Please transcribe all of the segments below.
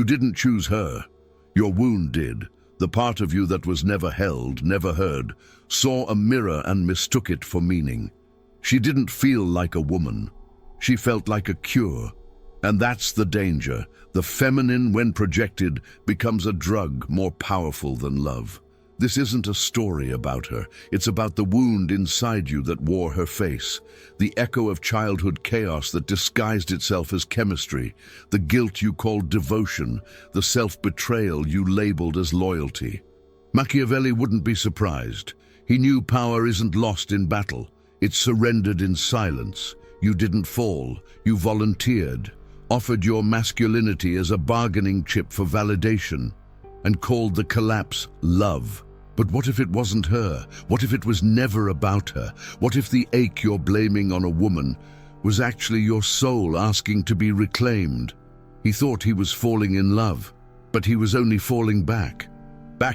You didn't choose her. Your wound did. The part of you that was never held, never heard, saw a mirror and mistook it for meaning. She didn't feel like a woman. She felt like a cure. And that's the danger. The feminine, when projected, becomes a drug more powerful than love. This isn't a story about her. It's about the wound inside you that wore her face, the echo of childhood chaos that disguised itself as chemistry, the guilt you called devotion, the self-betrayal you labeled as loyalty. Machiavelli wouldn't be surprised. He knew power isn't lost in battle. It's surrendered in silence. You didn't fall. You volunteered, offered your masculinity as a bargaining chip for validation, and called the collapse love. But what if it wasn't her? What if it was never about her? What if the ache you're blaming on a woman was actually your soul asking to be reclaimed? He thought he was falling in love, but he was only falling back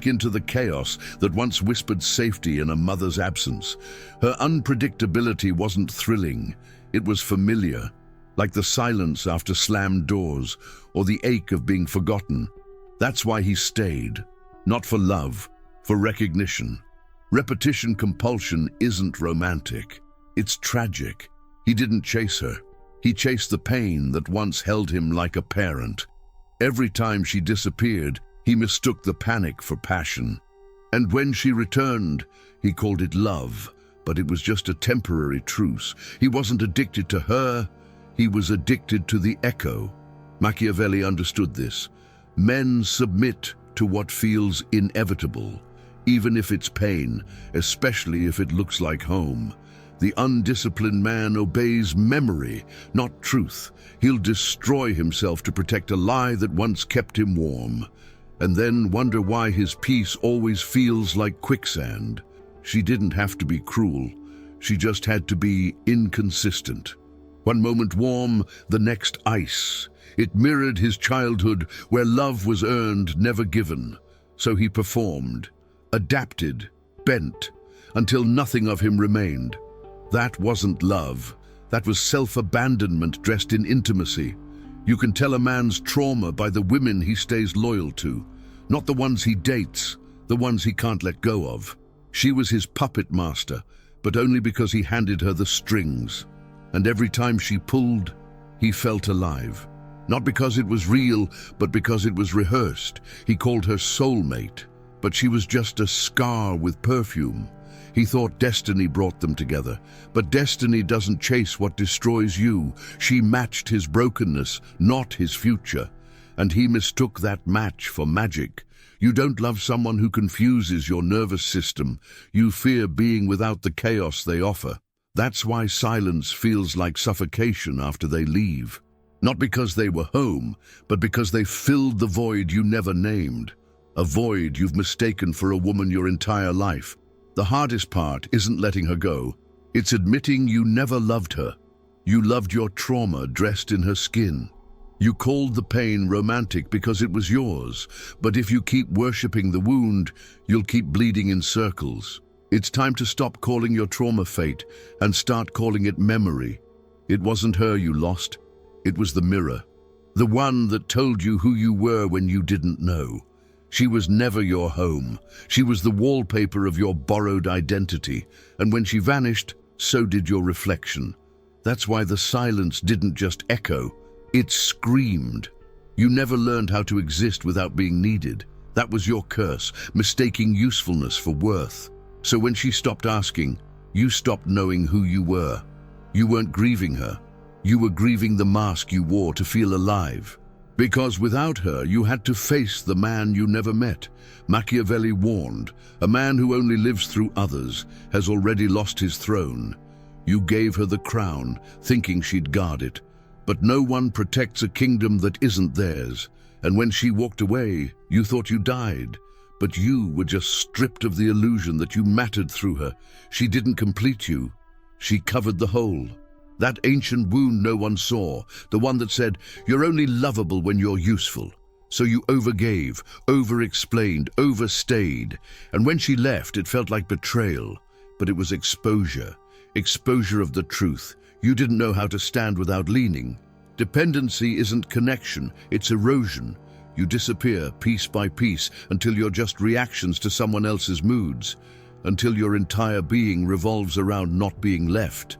into the chaos that once whispered safety in a mother's absence. Her unpredictability wasn't thrilling, it was familiar, like the silence after slammed doors or the ache of being forgotten. That's why he stayed, not for love, for recognition. Repetition compulsion isn't romantic, it's tragic. He didn't chase her. He chased the pain that once held him like a parent. Every time she disappeared, he mistook the panic for passion. And when she returned, he called it love, but it was just a temporary truce. He wasn't addicted to her, he was addicted to the echo. Machiavelli understood this. Men submit to what feels inevitable, even if it's pain, especially if it looks like home. The undisciplined man obeys memory, not truth. He'll destroy himself to protect a lie that once kept him warm, and then wonder why his peace always feels like quicksand. She didn't have to be cruel. She just had to be inconsistent. One moment warm, the next ice. It mirrored his childhood, where love was earned, never given. So he performed, adapted, bent, until nothing of him remained. That wasn't love. That was self-abandonment dressed in intimacy. You can tell a man's trauma by the women he stays loyal to, not the ones he dates, the ones he can't let go of. She was his puppet master, but only because he handed her the strings. And every time she pulled, he felt alive. Not because it was real, but because it was rehearsed. He called her soulmate, but she was just a scar with perfume. He thought destiny brought them together, but destiny doesn't chase what destroys you. She matched his brokenness, not his future. And he mistook that match for magic. You don't love someone who confuses your nervous system. You fear being without the chaos they offer. That's why silence feels like suffocation after they leave. Not because they were home, but because they filled the void you never named. A void you've mistaken for a woman your entire life. The hardest part isn't letting her go. It's admitting you never loved her. You loved your trauma dressed in her skin. You called the pain romantic because it was yours, but if you keep worshipping the wound, you'll keep bleeding in circles. It's time to stop calling your trauma fate and start calling it memory. It wasn't her you lost. It was the mirror. The one that told you who you were when you didn't know. She was never your home. She was the wallpaper of your borrowed identity. And when she vanished, so did your reflection. That's why the silence didn't just echo. It screamed. You never learned how to exist without being needed. That was your curse, mistaking usefulness for worth. So when she stopped asking, you stopped knowing who you were. You weren't grieving her. You were grieving the mask you wore to feel alive. Because without her, you had to face the man you never met. Machiavelli warned, a man who only lives through others has already lost his throne. You gave her the crown, thinking she'd guard it. But no one protects a kingdom that isn't theirs. And when she walked away, you thought you died. But you were just stripped of the illusion that you mattered through her. She didn't complete you. She covered the hole. That ancient wound no one saw, the one that said, you're only lovable when you're useful. So you overgave, over-explained, overstayed. And when she left, it felt like betrayal. But it was exposure. Exposure of the truth. You didn't know how to stand without leaning. Dependency isn't connection, it's erosion. You disappear piece by piece until you're just reactions to someone else's moods, until your entire being revolves around not being left.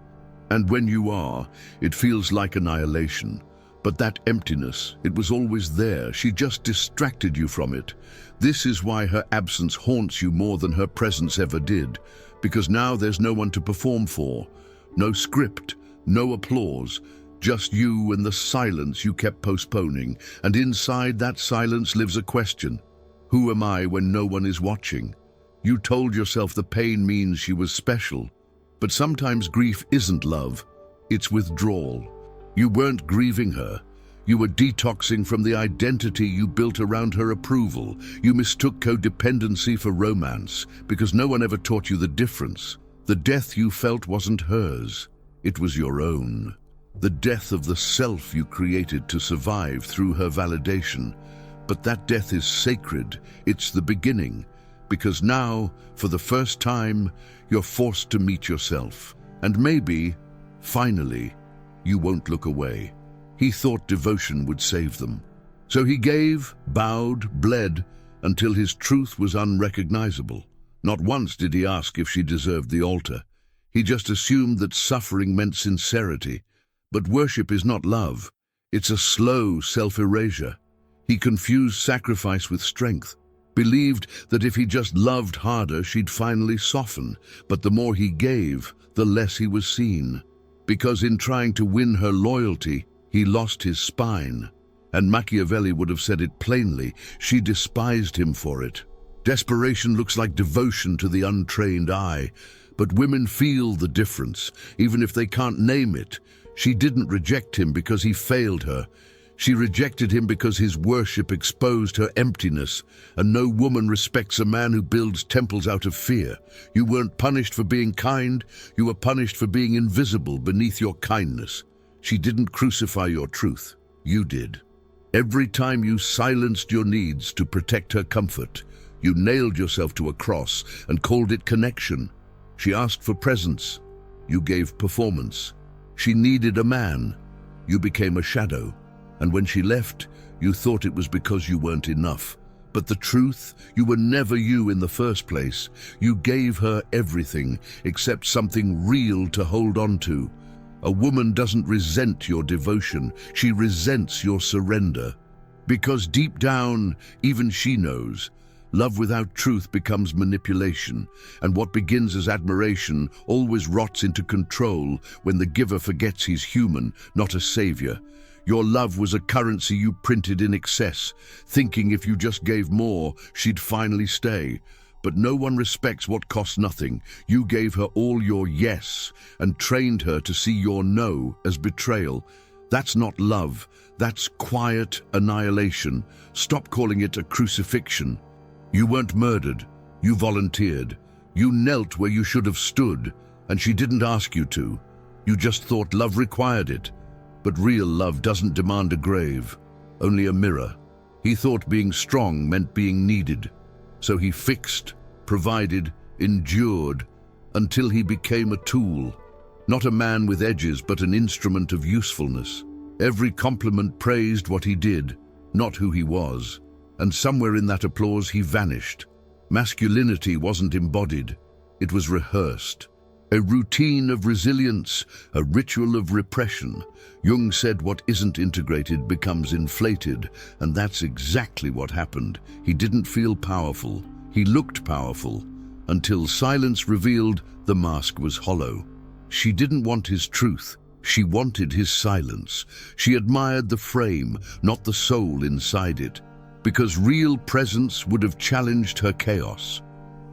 And when you are, it feels like annihilation. But that emptiness, it was always there. She just distracted you from it. This is why her absence haunts you more than her presence ever did. Because now there's no one to perform for. No script, no applause. Just you and the silence you kept postponing. And inside that silence lives a question. Who am I when no one is watching? You told yourself the pain means she was special. But sometimes grief isn't love. It's withdrawal. You weren't grieving her. You were detoxing from the identity you built around her approval. You mistook codependency for romance because no one ever taught you the difference. The death you felt wasn't hers. It was your own. The death of the self you created to survive through her validation. But that death is sacred. It's the beginning. Because now, for the first time, you're forced to meet yourself. And maybe, finally, you won't look away. He thought devotion would save them. So he gave, bowed, bled, until his truth was unrecognizable. Not once did he ask if she deserved the altar. He just assumed that suffering meant sincerity. But worship is not love. It's a slow self-erasure. He confused sacrifice with strength. Believed that if he just loved harder, she'd finally soften. But the more he gave, the less he was seen. Because in trying to win her loyalty, he lost his spine. And Machiavelli would have said it plainly, she despised him for it. Desperation looks like devotion to the untrained eye, but women feel the difference, even if they can't name it. She didn't reject him because he failed her. She rejected him because his worship exposed her emptiness, and no woman respects a man who builds temples out of fear. You weren't punished for being kind, you were punished for being invisible beneath your kindness. She didn't crucify your truth, you did. Every time you silenced your needs to protect her comfort, you nailed yourself to a cross and called it connection. She asked for presence, you gave performance. She needed a man, you became a shadow. And when she left, you thought it was because you weren't enough. But the truth, you were never you in the first place. You gave her everything except something real to hold on to. A woman doesn't resent your devotion, she resents your surrender. Because deep down, even she knows, love without truth becomes manipulation, and what begins as admiration always rots into control when the giver forgets he's human, not a savior. Your love was a currency you printed in excess, thinking if you just gave more, she'd finally stay. But no one respects what costs nothing. You gave her all your yes and trained her to see your no as betrayal. That's not love. That's quiet annihilation. Stop calling it a crucifixion. You weren't murdered. You volunteered. You knelt where you should have stood, and she didn't ask you to. You just thought love required it. But real love doesn't demand a grave, only a mirror. He thought being strong meant being needed. So he fixed, provided, endured, until he became a tool. Not a man with edges, but an instrument of usefulness. Every compliment praised what he did, not who he was. And somewhere in that applause he vanished. Masculinity wasn't embodied, it was rehearsed. A routine of resilience, a ritual of repression. Jung said what isn't integrated becomes inflated, and that's exactly what happened. He didn't feel powerful. He looked powerful, until silence revealed the mask was hollow. She didn't want his truth. She wanted his silence. She admired the frame, not the soul inside it, because real presence would have challenged her chaos.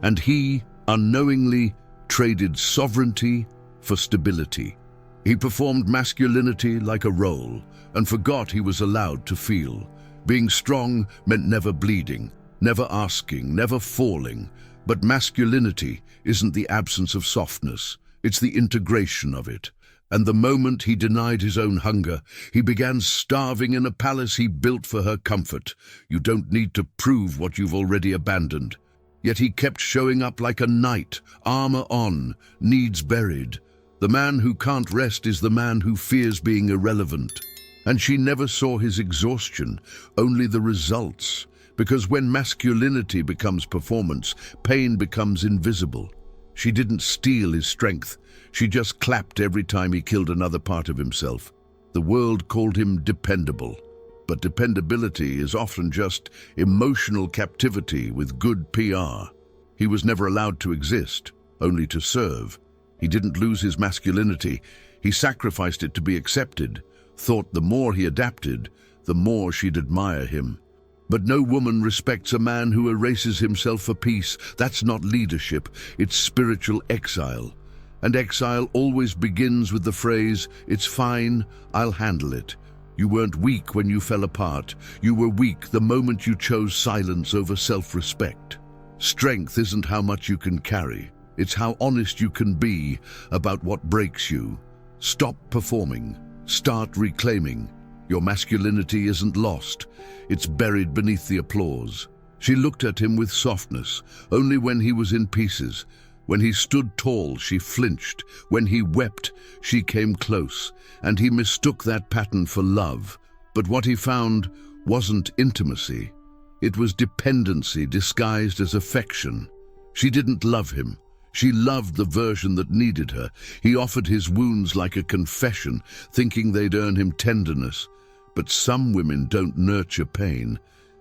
And he, unknowingly, traded sovereignty for stability. He performed masculinity like a role and forgot he was allowed to feel. Being strong meant never bleeding, never asking, never falling. But masculinity isn't the absence of softness, it's the integration of it. And the moment he denied his own hunger, he began starving in a palace he built for her comfort. You don't need to prove what you've already abandoned. Yet he kept showing up like a knight, armor on, needs buried. The man who can't rest is the man who fears being irrelevant. And she never saw his exhaustion, only the results. Because when masculinity becomes performance, pain becomes invisible. She didn't steal his strength. She just clapped every time he killed another part of himself. The world called him dependable. But dependability is often just emotional captivity with good PR. He was never allowed to exist, only to serve. He didn't lose his masculinity. He sacrificed it to be accepted, thought the more he adapted, the more she'd admire him. But no woman respects a man who erases himself for peace. That's not leadership, it's spiritual exile. And exile always begins with the phrase, "It's fine, I'll handle it." You weren't weak when you fell apart. You were weak the moment you chose silence over self-respect. Strength isn't how much you can carry. It's how honest you can be about what breaks you. Stop performing. Start reclaiming. Your masculinity isn't lost. It's buried beneath the applause. She looked at him with softness, only when he was in pieces. When he stood tall, she flinched. When he wept, she came close, and he mistook that pattern for love. But what he found wasn't intimacy. It was dependency disguised as affection. She didn't love him. She loved the version that needed her. He offered his wounds like a confession, thinking they'd earn him tenderness. But some women don't nurture pain.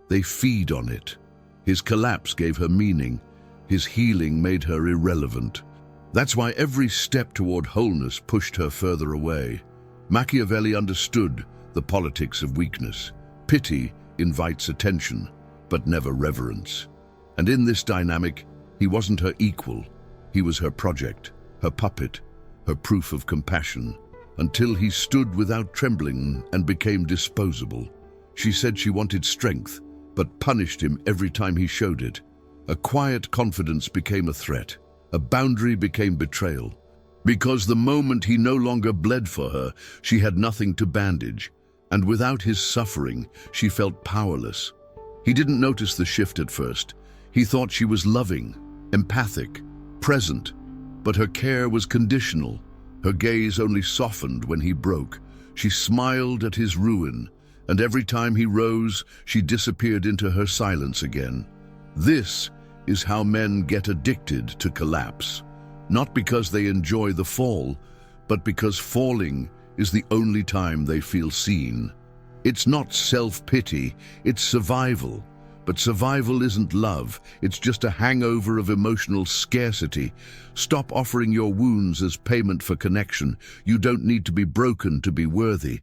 They feed on it. His collapse gave her meaning. His healing made her irrelevant. That's why every step toward wholeness pushed her further away. Machiavelli understood the politics of weakness. Pity invites attention, but never reverence. And in this dynamic, he wasn't her equal. He was her project, her puppet, her proof of compassion, until he stood without trembling and became disposable. She said she wanted strength, but punished him every time he showed it. A quiet confidence became a threat. A boundary became betrayal. Because the moment he no longer bled for her, she had nothing to bandage. And without his suffering, she felt powerless. He didn't notice the shift at first. He thought she was loving, empathic, present. But her care was conditional. Her gaze only softened when he broke. She smiled at his ruin, and every time he rose, she disappeared into her silence again. This is how men get addicted to collapse. Not because they enjoy the fall, but because falling is the only time they feel seen. It's not self-pity, it's survival. But survival isn't love, it's just a hangover of emotional scarcity. Stop offering your wounds as payment for connection. You don't need to be broken to be worthy.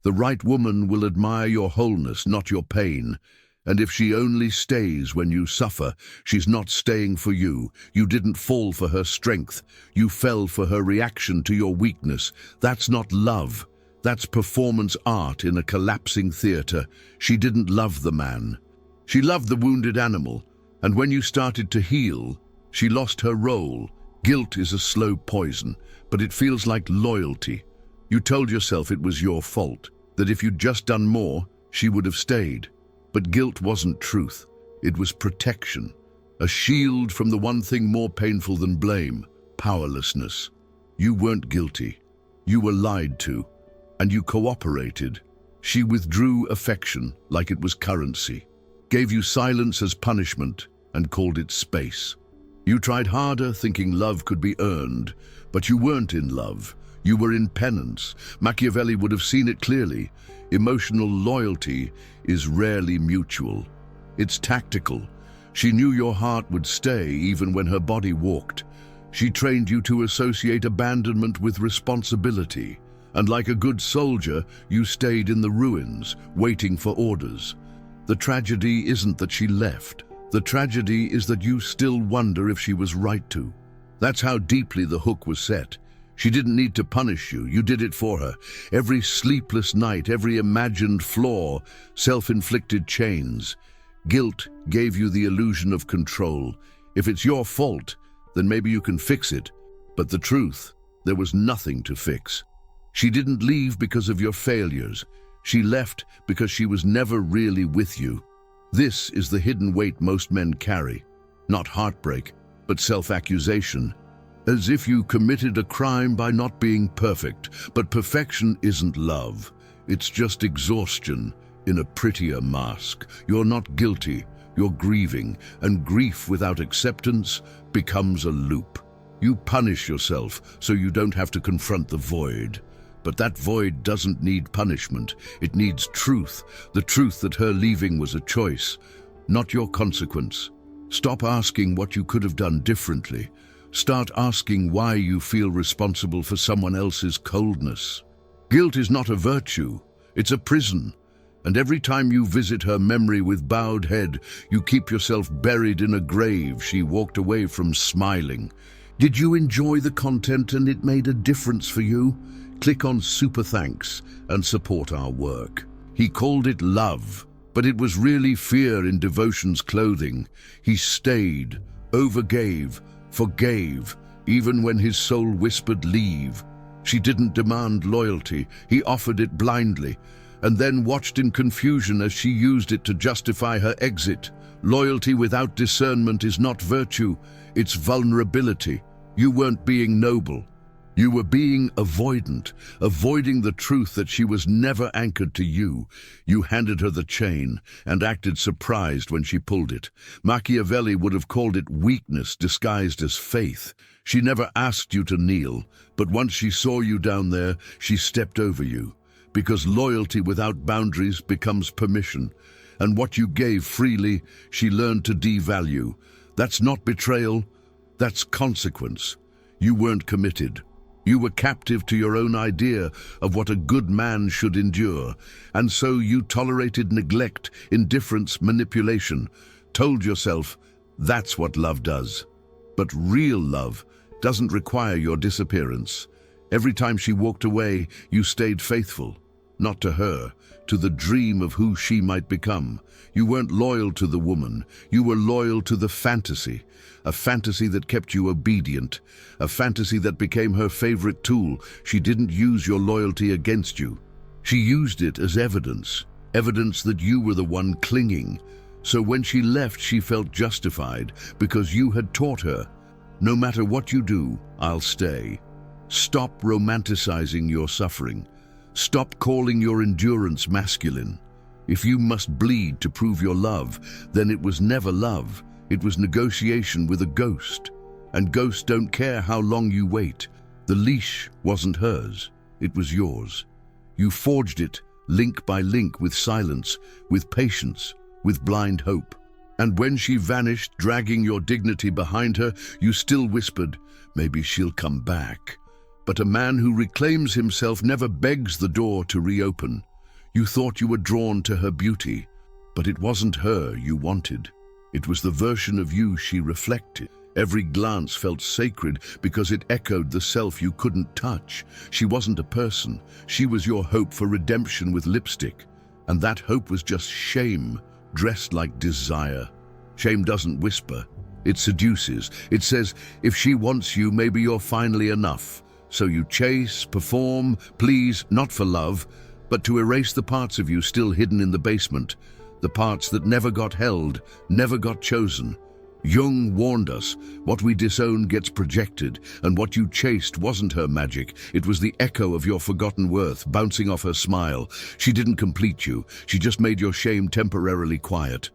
The right woman will admire your wholeness, not your pain. And if she only stays when you suffer, she's not staying for you. You didn't fall for her strength. You fell for her reaction to your weakness. That's not love. That's performance art in a collapsing theater. She didn't love the man. She loved the wounded animal. And when you started to heal, she lost her role. Guilt is a slow poison, but it feels like loyalty. You told yourself it was your fault, that if you'd just done more, she would have stayed. But guilt wasn't truth. It was protection, a shield from the one thing more painful than blame, powerlessness. You weren't guilty. You were lied to, and you cooperated. She withdrew affection like it was currency, gave you silence as punishment, and called it space. You tried harder thinking love could be earned, but you weren't in love. You were in penance. Machiavelli would have seen it clearly. Emotional loyalty is rarely mutual. It's tactical. She knew your heart would stay even when her body walked. She trained you to associate abandonment with responsibility. And like a good soldier, you stayed in the ruins, waiting for orders. The tragedy isn't that she left. The tragedy is that you still wonder if she was right to. That's how deeply the hook was set. She didn't need to punish you. You did it for her. Every sleepless night, every imagined flaw, self-inflicted chains. Guilt gave you the illusion of control. If it's your fault, then maybe you can fix it. But the truth, there was nothing to fix. She didn't leave because of your failures. She left because she was never really with you. This is the hidden weight most men carry. Not heartbreak, but self-accusation. As if you committed a crime by not being perfect. But perfection isn't love. It's just exhaustion in a prettier mask. You're not guilty, you're grieving, and grief without acceptance becomes a loop. You punish yourself so you don't have to confront the void. But that void doesn't need punishment. It needs truth, the truth that her leaving was a choice, not your consequence. Stop asking what you could have done differently. Start asking why you feel responsible for someone else's coldness. Guilt is not a virtue, it's a prison. And every time you visit her memory with bowed head, you keep yourself buried in a grave she walked away from smiling. Did you enjoy the content and it made a difference for you? Click on Super Thanks and support our work. He called it love, but it was really fear in devotion's clothing. He stayed, overgave, forgave, even when his soul whispered leave. She didn't demand loyalty, he offered it blindly, and then watched in confusion as she used it to justify her exit. Loyalty without discernment is not virtue, it's vulnerability. You weren't being noble. You were being avoidant, avoiding the truth that she was never anchored to you. You handed her the chain and acted surprised when she pulled it. Machiavelli would have called it weakness disguised as faith. She never asked you to kneel, but once she saw you down there, she stepped over you. Because loyalty without boundaries becomes permission, and what you gave freely, she learned to devalue. That's not betrayal, that's consequence. You weren't committed. You were captive to your own idea of what a good man should endure, and so you tolerated neglect, indifference, manipulation, told yourself, that's what love does. But real love doesn't require your disappearance. Every time she walked away, you stayed faithful, not to her, to the dream of who she might become. You weren't loyal to the woman, you were loyal to the fantasy, a fantasy that kept you obedient, a fantasy that became her favorite tool. She didn't use your loyalty against you. She used it as evidence, evidence that you were the one clinging. So when she left, she felt justified because you had taught her, no matter what you do, I'll stay. Stop romanticizing your suffering. Stop calling your endurance masculine. If you must bleed to prove your love, then it was never love. It was negotiation with a ghost. And ghosts don't care how long you wait. The leash wasn't hers, it was yours. You forged it, link by link, with silence, with patience, with blind hope. And when she vanished, dragging your dignity behind her, you still whispered, maybe she'll come back. But a man who reclaims himself never begs the door to reopen. You thought you were drawn to her beauty, but it wasn't her you wanted. It was the version of you she reflected. Every glance felt sacred because it echoed the self you couldn't touch. She wasn't a person. She was your hope for redemption with lipstick. And that hope was just shame, dressed like desire. Shame doesn't whisper. It seduces. It says, if she wants you, maybe you're finally enough. So you chase, perform, please, not for love, but to erase the parts of you still hidden in the basement, the parts that never got held, never got chosen. Jung warned us, what we disown gets projected, and what you chased wasn't her magic, it was the echo of your forgotten worth, bouncing off her smile. She didn't complete you, she just made your shame temporarily quiet.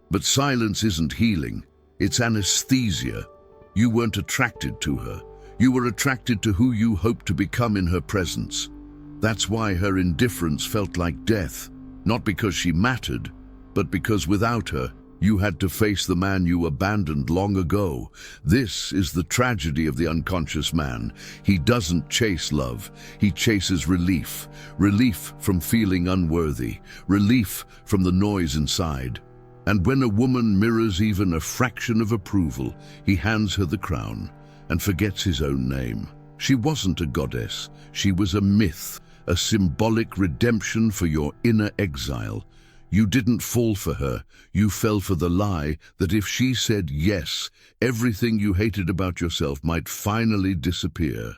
But silence isn't healing, it's anesthesia. You weren't attracted to her. You were attracted to who you hoped to become in her presence. That's why her indifference felt like death, not because she mattered, but because without her, you had to face the man you abandoned long ago. This is the tragedy of the unconscious man. He doesn't chase love, he chases relief. Relief from feeling unworthy, relief from the noise inside. And when a woman mirrors even a fraction of approval, he hands her the crown and forgets his own name. She wasn't a goddess, she was a myth, a symbolic redemption for your inner exile. You didn't fall for her, you fell for the lie that if she said yes, everything you hated about yourself might finally disappear.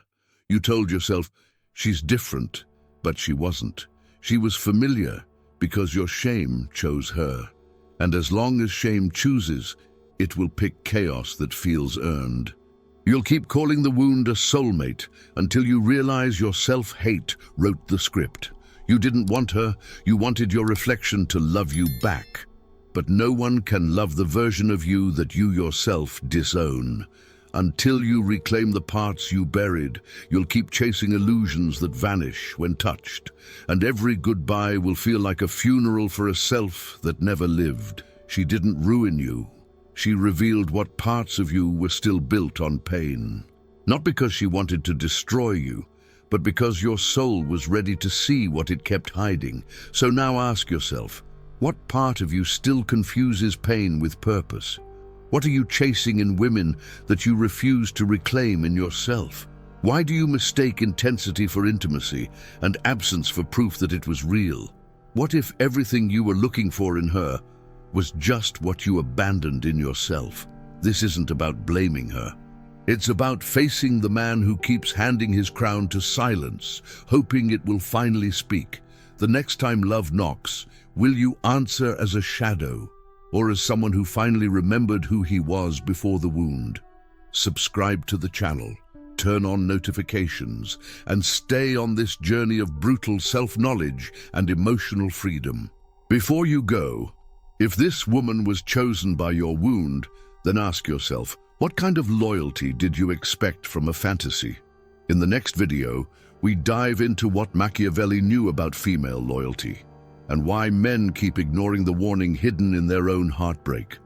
You told yourself, she's different, but she wasn't. She was familiar because your shame chose her. And as long as shame chooses, it will pick chaos that feels earned. You'll keep calling the wound a soulmate until you realize your self-hate wrote the script. You didn't want her, you wanted your reflection to love you back. But no one can love the version of you that you yourself disown. Until you reclaim the parts you buried, you'll keep chasing illusions that vanish when touched, and every goodbye will feel like a funeral for a self that never lived. She didn't ruin you. She revealed what parts of you were still built on pain. Not because she wanted to destroy you, but because your soul was ready to see what it kept hiding. So now ask yourself, what part of you still confuses pain with purpose? What are you chasing in women that you refuse to reclaim in yourself? Why do you mistake intensity for intimacy and absence for proof that it was real? What if everything you were looking for in her was just what you abandoned in yourself? This isn't about blaming her. It's about facing the man who keeps handing his crown to silence, hoping it will finally speak. The next time love knocks, will you answer as a shadow, or as someone who finally remembered who he was before the wound? Subscribe to the channel, turn on notifications, and stay on this journey of brutal self-knowledge and emotional freedom. Before you go, if this woman was chosen by your wound, then ask yourself, what kind of loyalty did you expect from a fantasy? In the next video, we dive into what Machiavelli knew about female loyalty, and why men keep ignoring the warning hidden in their own heartbreak.